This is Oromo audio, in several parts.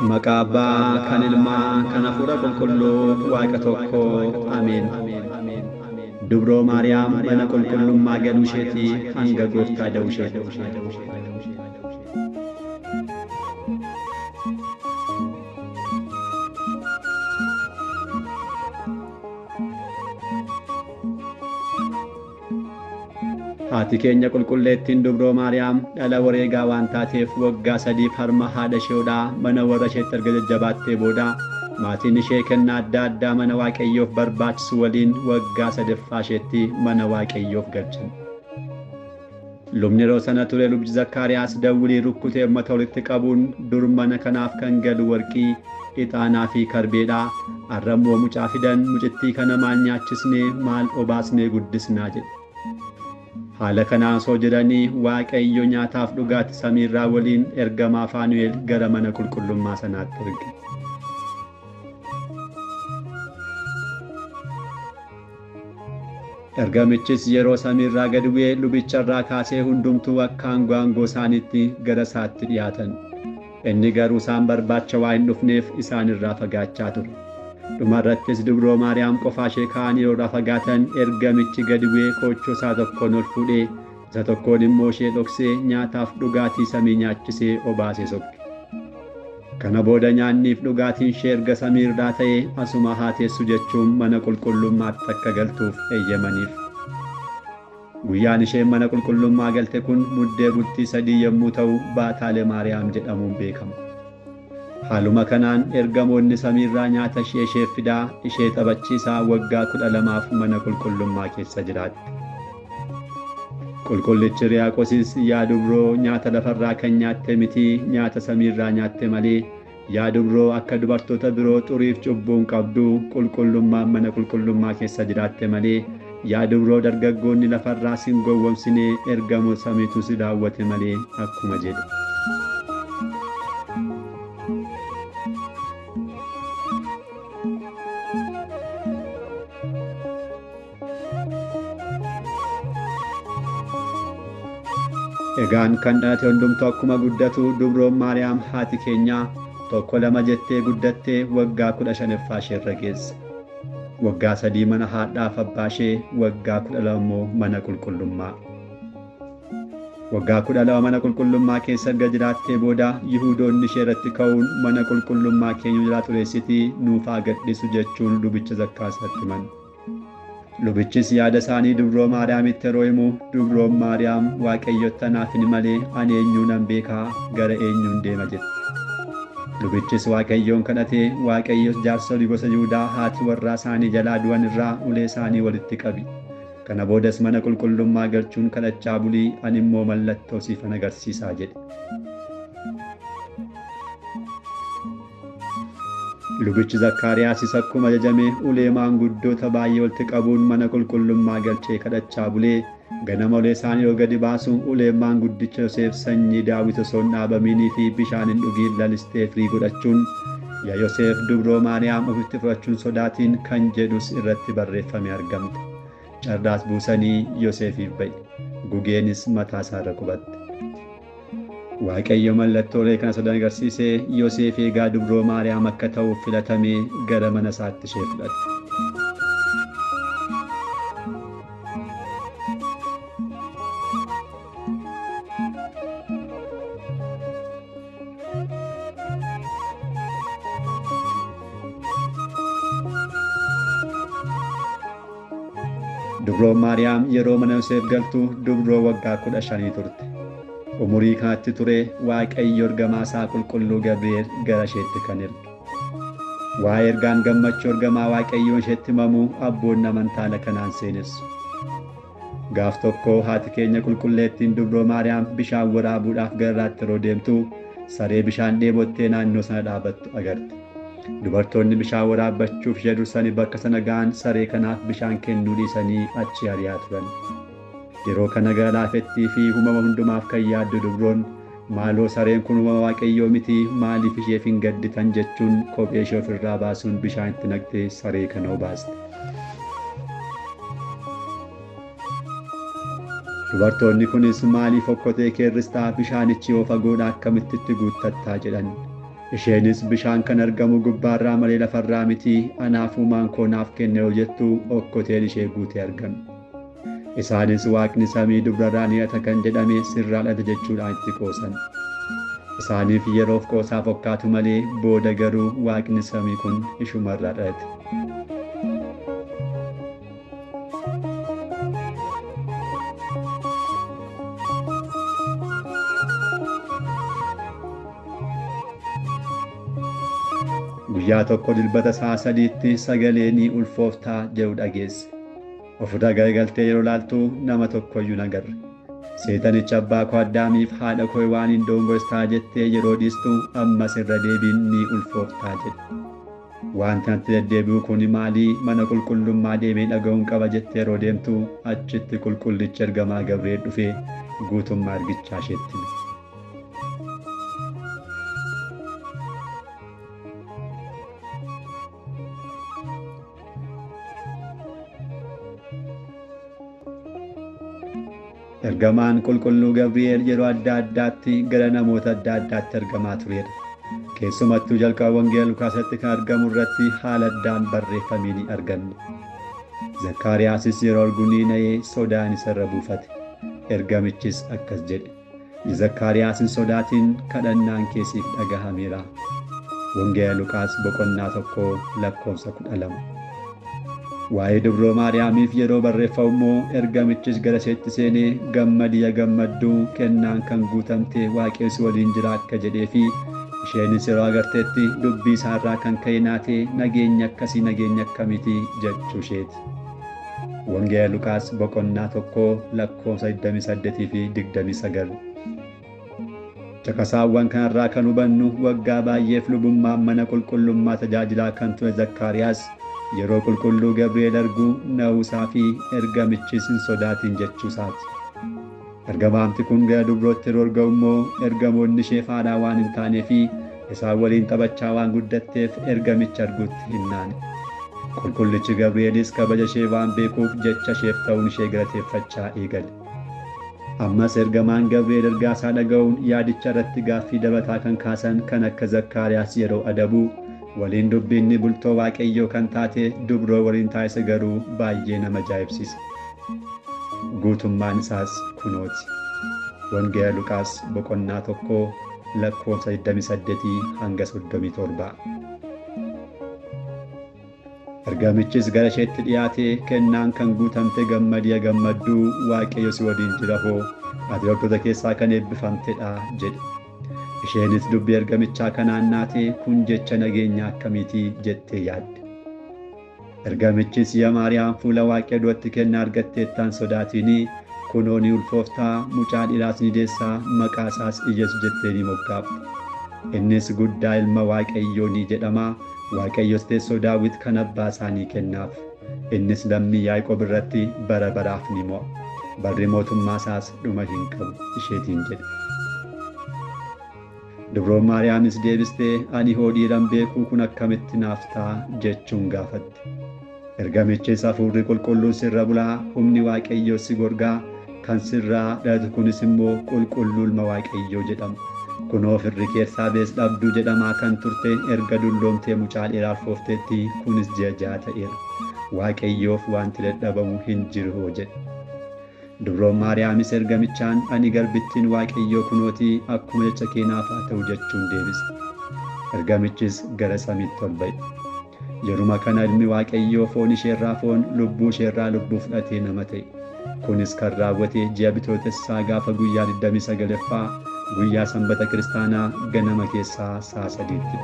Maqaa Abbaa, kan Ilmaa, kan Hafuura Qulqulluu, Waaqa tokkoo. Ameen. Dubroo Maariyaam mana qulqullummaa galuu isheetii hanga Gooftaa da'uu isheetti. Haati keenya qulqulleettiin Dubroo Maariyaam dhala wareegaa waan taateef waggaa 3 harma haadha isheedhaa mana warra isheetti erga jajjabaattee booda maatiin ishee kennaa adda addaa mana Waaqayyoof barbaachisu waliin waggaa 3ffaa isheetti mana Waaqayyoof galchan. Lubni yeroo sana ture lubni Zakkaariyaas dawwilii rukkutee uummata walitti qabuun dur mana kanaaf kan galu warqii, ixaanaa fi karbeedhaa arrammoo mucaa fidan mucittii kana maal nyaachisnee maal obaasnee guddisnaa jedhe. Haala kanaan soo jedhanii Waaqayyo nyaataaf dhugaatii samiirraa waliin ergamaa Faanu'eel gara mana qulqullummaa sanaatti erge. Ergamichis yeroo samiirraa gad bu'ee lubicharraa kaasee hundumtuu akka aangoo isaaniitti gara isaatti dhiyaatan. Inni garuu isaan barbaacha waa hin dhufneef isaan irraa fagaachaa ture. Dhumarrattis Dubroo Maariyaam qofaa ishee ka'anii yeroo fagaatan ergamichi gadi bu'ee qoochoo isaa tokkoon ol fuudhee isa tokkoon immoo ishee dhoksee nyaataaf dhugaatii samii nyaachisee obaasee sokke. Kana booda nyaanniif dhugaatiin ishee erga samiirraa ta'ee asuma haa teessu jechuun mana qulqullummaatti akka galtuuf eeyyamaniif. Guyyaan isheen mana qulqullummaa galte kun muddee bultii 3 yommuu ta'u Baataalee Maariyaam jedhamuun beekama. Haaluma kanaan ergamoonni samiirraa nyaata ishee fidaa ishee taphachiisaa waggaa 12f mana qulqullummaa keessa jiraatti. Qulqullichi Hiriyaaqoosis yaa Dubroo nyaata lafarraa kan nyaatte miti nyaata samiirraa nyaatte malee yaa Dubroo akka dubartoota biroo xuriif cubbuun qabdu qulqullummaan mana qulqullummaa keessa jiraatte malee yaa Dubroo dargaggoonni lafarraa sin gowwomsinee ergamoota samiitu si daawwate malee akkuma jedhe. Egaan kan dhalate hundumtuu akkuma guddatu Dubroon Maariyaam haati keenyaa 1-2 jettee guddattee waggaa 15ffaa isheerra geesse. Waggaa 3 mana haadhaaf abbaa ishee waggaa 12 immoo mana qulqullummaa. Waggaa 12 mana qulqullummaa keessa erga jiraattee booda Yihuudoonni ishee irratti ka'uun mana qulqullummaa keenya jalaa xureessitii nuuf haa gadhiisu jechuun lubicha Zakkaariyaasitti himan. Lubichis yaada isaanii Dubroo Maariyaamitti yeroo himu Dubroon Maariyaam Waaqayyotti anaaf hin malee ani eenyuunan beekaa gara eenyuun deema jette. Lubichis Waaqayyoon kadhatee Waaqayyos jaarsolii gosa Yihuudaa haati warraa isaanii jalaa du'an irraa ulee isaanii walitti qabi. Kana boodas mana qulqullummaa galchuun kadhachaa bulii ani immoo mallattoo siifan agarsiisaa jedhe. Lubichi Zakkaariyaasis akkuma ajajame ulee maanguddoota baay'ee walitti qabuun mana qulqullummaa galchee kadhachaa bulee ganama ulee isaanii yoo gadi baasuun ulee maanguddicha Yoseef sanyii Daawit osoo hin dhaabaminii fi bishaan hin dhugiin lalistee firii godhachuun yaa Yoseef Dubroo Maariyaam ofitti fudhachuun sodaatiin kan jedhus irratti barreeffame argamte. Carraas buusanii Yoseefiif ba'e. Gugeenis mataa isaarra qubatte. Waaqayyo mallattoolee kana sodan agarsiisee Yoseef eegaa Dubroo Maariyaam akka ta'uuf filatamee gara mana isaatti ishee fudhate. Dubroon Maariyaam yeroo mana Yoseef galtu Dubroo waggaa 15 turte. Umurii kanatti ture Waaqayyo ergamaa isaa qulqulluu Gabri'eel gara isheetti kan erge. Waa'ee ergaan gammachuu ergamaa Waaqayyoon isheetti himamu abboonni amantaa kanaan seenessu. Gaaf tokko haati keenya qulqulleettiin Dubroo Maariyaam bishaan waraabuudhaaf garaatti yeroo deemtu saree bishaan dheebottee naannoo sana dhaabattu agarte. Dubartoonni bishaan waraabbachuuf ishee dursanii bakka sana ga'an saree kanaaf bishaan kennuu dhiisanii achi ari'aa turan. Yeroo kana gara laafettii fi uumama hundumaaf kan yaaddu Dubroon maaloo sareen kun uumama Waaqayyoo miti maaliif isheef hin gadditan jechuun kophee ishee ofirraa baasuun bishaan itti naqxee saree kana obaaste. Dubartoonni kunis maaliif okkotee keerristaa bishaanichi yoo fagoodhaa akkamitti itti guuttattaa jedhan. Isheenis bishaan kan argamu gubbaarraa malee lafarraa miti, anaafuu maankoo naaf kenne yoo jettu okkoteen ishee guutee argame. Isaanis Waaqni samii dubrarraa ni hata kan jedhame sirraa dhalate jechuudhaan itti qoosan. Isaaniif yeroof qoosaa fakkaatu malee booda garuu Waaqni samii kun ishumarraa dhalate. Guyyaa tokko dilbata sa'a 3tti sagalee ni ulfooftaa jedhu dhageesse. Ofirra garagaltee yeroo laaltu nama tokkoyyuu hin agarre. Seexanichi abbaa koo Addaamiif haadha koo waan hin dongorsitaa jettee yeroo dhiistu ammas irra deebiin ni ulfooftaa jedhe. Wanti natti deddeebi'u kun maalii mana qulqullummaa deemee dhaga'uun qaba jettee yeroo deemtu achitti qulqullichi ergamaa Gabri'eel dhufee guutummaa argichaa isheetti hime. Ergamaan qulqulluu Gabri'eel yeroo adda addaatti gara namoota adda addaatti argamaa turedha. Keessumattuu jalqaba wangeela Lukaasitti kan argamu irratti haala addaan barreeffamee ni arganna. Zakkaariyaasis yeroo arguu ni na'ee sodaan isarra buufate. Ergamichis akkas jedhe: Zakkaariyaas hin sodaatin, kadhannaan kee siif dhagahameera. Wangeela Lukaas boqonnaa 1:12. Waa'ee dubroo Maariyaamiif yeroo barreeffamu immoo ergamichis gara isheetti seenee gammadi yaa gammadduu, kennaan kan guutamte Waaqayyo waliin jira akka jedhee fi isheenis yeroo agarteetti dubbii isaarraa kan ka'e naatee nageenya akkasii nageenya akkamiiti jechuu isheeti. Wangeela Lukaas boqonnaa 1:28 fi 29. Caqasaawwan kanarraa kan hubannu waggaa baay'eef lubummaan mana qulqullummaa tajaajilaa kan ture Zakkaariyaas yeroo qulqulluu Gabri'eel arguu na'uusaa fi ergamichis hin sodaatin jechuusaati. Ergamaamti kun gara dubrootti yeroo argamu immoo ergamoonni ishee faadhaa waan hin taanee fi isaan waliin taphachaa waan guddatteef ergamicha arguutti hin naane. Qulqullichi Gabri'eelis kabaja ishee waan beekuuf jecha isheef ta'uun ishee galateeffachaa eegale. Ammas ergamaan Gabri'eel ergaa isaa dhaga'uun yaadicha irratti gaaffii dabataa kan kaasan kan akka Zakkaariyaas yeroo adabu waliin dubbinni bultoo Waaqayyoo kan taate dubroo waliin taa'ise garuu baay'ee nama ajaa'ibsiisa. Guutummaan isaas kunooti. Wangeela Lukaas boqonnaa 1:28-37. Ergamichis gara isheetti dhiyaatee kennaan kan guutamte gammadi yaa gammadduu, Waaqayyo si waliin jira hoo, ati dubartoota keessaa kan eebbifamtedha jedhe. Isheenis dubbii ergamichaa kanaan naatee kun jecha nageenya akkamiitii jettee yaadde. Ergamichis yaa Maariyaam, fuula Waaqayyo duratti kennaa argatteettaan sodaatinii, kunoo ni ulfooftaa, mucaa dhiiraas ni deessaa, maqaa isaas Iyyesuus jettee ni moggaafte. Innis guddaa ilma Waaqayyoo ni jedhama. Waaqayyos teessoo Daawit kan abbaa isaanii kennaaf. Innis lammii Yaaqoob irratti bara baraaf ni mo'a. Barri mootummaa isaas dhuma hin qabu isheetiin jedhe. Dubroon Maariyaamis deebistee ani hoo dhiiran beekuu kun akkamitti naaf ta'a jechuun gaafatte. Ergamichis hafuurri qulqulluun sirra bulaa, humni Waaqayyoo si gorgaa, kan sirraa dhalatu kunis immoo qulqulluu ilma Waaqayyoo jedhama. Kunoo firri keessaa bees dhabduu jedhamaa kan turte erga dulloomtee mucaa dheeraa ulfoofteetti kunis ji'a 6 ta'eera. Waaqayyoof wanti dadhabamu hin jiru hoo jedhe. Dubroon Maariyaamis ergamichaan ani garbittiin Waaqayyoo kunootii akkuma jecha kee naaf haa ta'u jechuun deebiste. Ergamichis gara samiitti ol ba'e. Yeruma kana ilmi Waaqayyoo foon isheerraa foon, lubbuu isheerraa lubbuu fudhatee nama ta'e. Kunis kan raawwate ji'a Bitootessaa gaafa guyyaa 29ffaa guyyaa sanbata kiristaanaa ganama keessaa sa'a 3tti.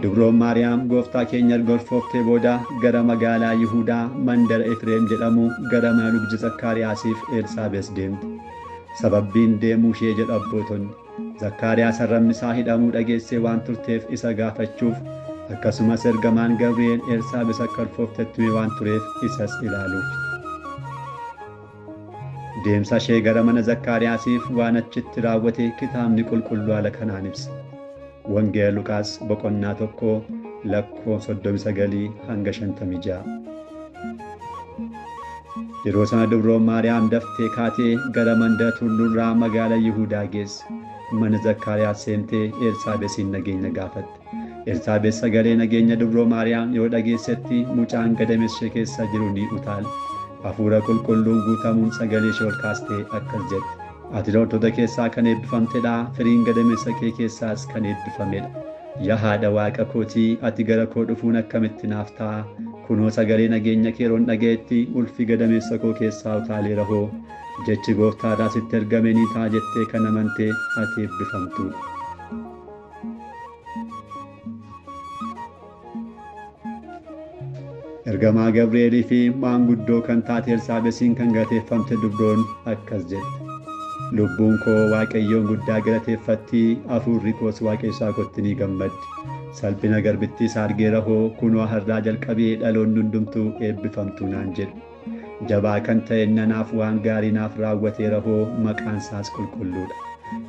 Dubroon Maariyaam gooftaa keenya erga ulfooftee booda gara magaalaa Yihuudaa mandara Efreem jedhamu gara mana lubji Zakkaariyaasiif Elsaabees deemte. Sababbiin deemuu ishee jedhu abbootonni Zakkaariyaas harramni isaa hidhamuu dhageessee waan turteef isa gaafachuuf, akkasumas ergamaan Gabri'eel Elsaabees akka ulfooftetti hime waan tureef isas ilaaluuf. Deemsa ishee gara mana Zakkaariyaasiif waan achitti raawwate kitaabni qulqulluu haala kanaan ibsa. Wangeela Lukaas boqonnaa 1 lakkoofsa 39 hanga 56. Yeroo sana Dubroon Maariyaam daftee kaatee gara mandara tulluurraa magaalaa Yihuudaa geesse. Mana Zakkaariyaas seentee Elsaabeesiin nageenya gaafatte. Elsaabees sagalee nageenya Dubroo Maariyaam yoo dhageessetti mucaan gadameessa ishee keessa jiru ni utaale. Hafuura qulqulluun guutamuun sagalee ishee ol kaastee akkas jette. Ati dubartoota keessaa kan eebbifamtedha, firiin gadameessa kee keessaas kan eebbifamedha. Yaa haadha Waaqa kootii, ati gara koo dhufuun akkamitti naaf ta'a? Kunoo sagalee nageenya kee yeroon dhaga'etti ulfi gadameessa koo keessaa utaaleera hoo. Jechi gooftaadhaa sitti ergame ni ta'a jettee kan amantee ati eebbifamtuudha. Ergamaa Gabri'eelii fi maanguddoo kan taate Elsaabeesiin kan galateeffamte Dubroon akkas jette. Lubbuun koo Waaqayyoon guddaa galateeffatti, hafuurri koos Waaqayyo kootti ni gammaddi. Salphina garbittii isaa argeera hoo, kunoo har'aa jalqabee dhaloonni hundumtuu eebbifamtuu naan jedhu. Jabaa kan ta'e nanaaf waan gaarii naaf raawwateera hoo, maqaan isaas qulqulluudha.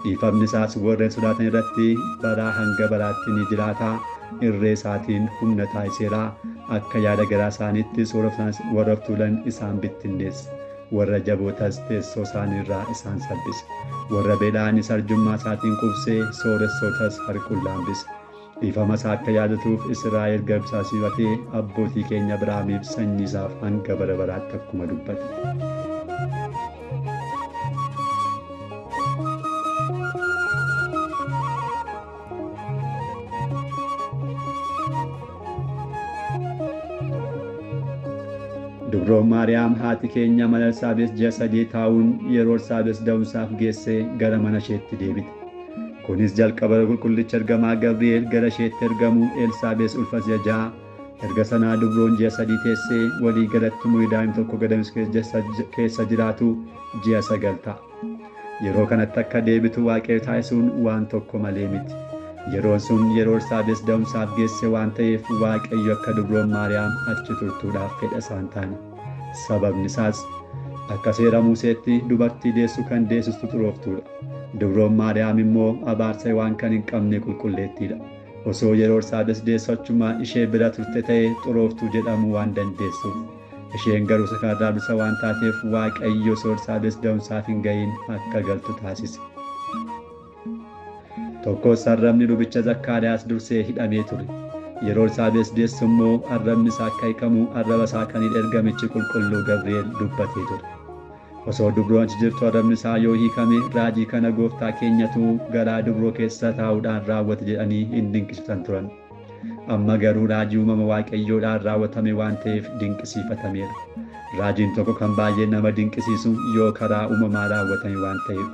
Dhiifamni isaas warreen sodaatan irratti baraa hanga baraatti ni jiraata. Irree isaatiin humna taasiseera. Akka yaada garaa isaaniittis warra tuulan isaan bittinneessa. Warra jabootas teessoo isaaniirraa isaan salphise. Warra beela'anis arjummaa isaatiin qubsee sooressootas harkuun hambise. Dhiifama isaa akka yaadatuuf Israa'el garbisaa sifatee abbootii keenya Abrahaamiif sanyii isaaf hanga bara baraatti akkuma dubbate. Dubroon Maariyaam haati keenya mana Elsaabees ji'a 3 taa'uun yeroo Elsaabees da'umsaaf geessee gara mana isheetti deebite. Kunis jalqaba qulqullicha ergamaa Gabri'eel gara isheetti ergamu Elsaabees ulfa ji'a 6. Erga sanaa Dubroon ji'a 3 teessee walii galatti umurii daa'ima tokko gadameessa keessa jiraatu ji'a 9 ta'a. Yeroo kanatti akka deebitu Waaqayyo taasisuun waan tokko malee miti. Yeroon sun yeroo Elsaabees da'umsaaf geesse waan ta'eef Waaqayyo akka Dubroon Maariyaam achi turtuudhaaf fedha isaan taane. Sababni isaas akka seera Museetti dubartii deessu kan deessistu xurooftuudha. Dubroon Maariyaam immoo abaarsa waan kan hin qabne qulqulleettiidha. Osoo yeroo Elsaabees deessu achuma ishee bira turte ta'e xurooftuu jedhamuu waan dandeessuuf. Isheen garuu sakarraa bilisa waan taateef Waaqayyo osoo Elsaabees da'umsaaf hin ga'iin akka galtu taasise. Tokkos arrabni lubicha Zakkaariyaas dursee hidhamee ture. Yeroo Elsaabees deessu immoo arrabni isaa akka hiikamu arraba isaa kan ergamichi qulqulluu Gabri'eel dubbatee ture. Osoo Dubroon achi jirtu arrabni isaa yoo hiikame raajii kana gooftaa keenyatu garaa Dubroo keessa taa'uudhaan raawwate jedhanii hin dinqisiifatan turan. Amma garuu raajii uumama Waaqayyoodhaan raawwatame waan ta'eef dinqisiifatameera. Raajiin tokko kan baay'ee nama dinqisiisu yoo karaa uumamaa raawwatame waan ta'eef.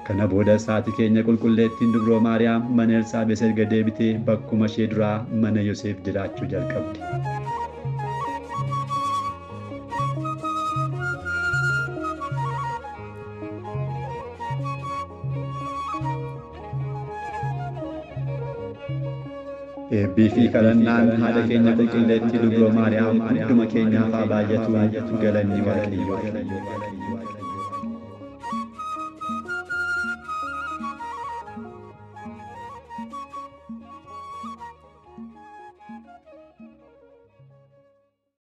Kana booda haati keenya qulqulleettiin Dubroo Maariyaam mana Elsaabees erga deebitee bakkuma ishee duraa mana Yoosef jiraachuu jalqabde. Eebbii fi kadhannaan haadha keenya qulqulleettii Dubroo Maariyaam hunduma keenyaaf haa baay'atu galanni Waaqayyoof.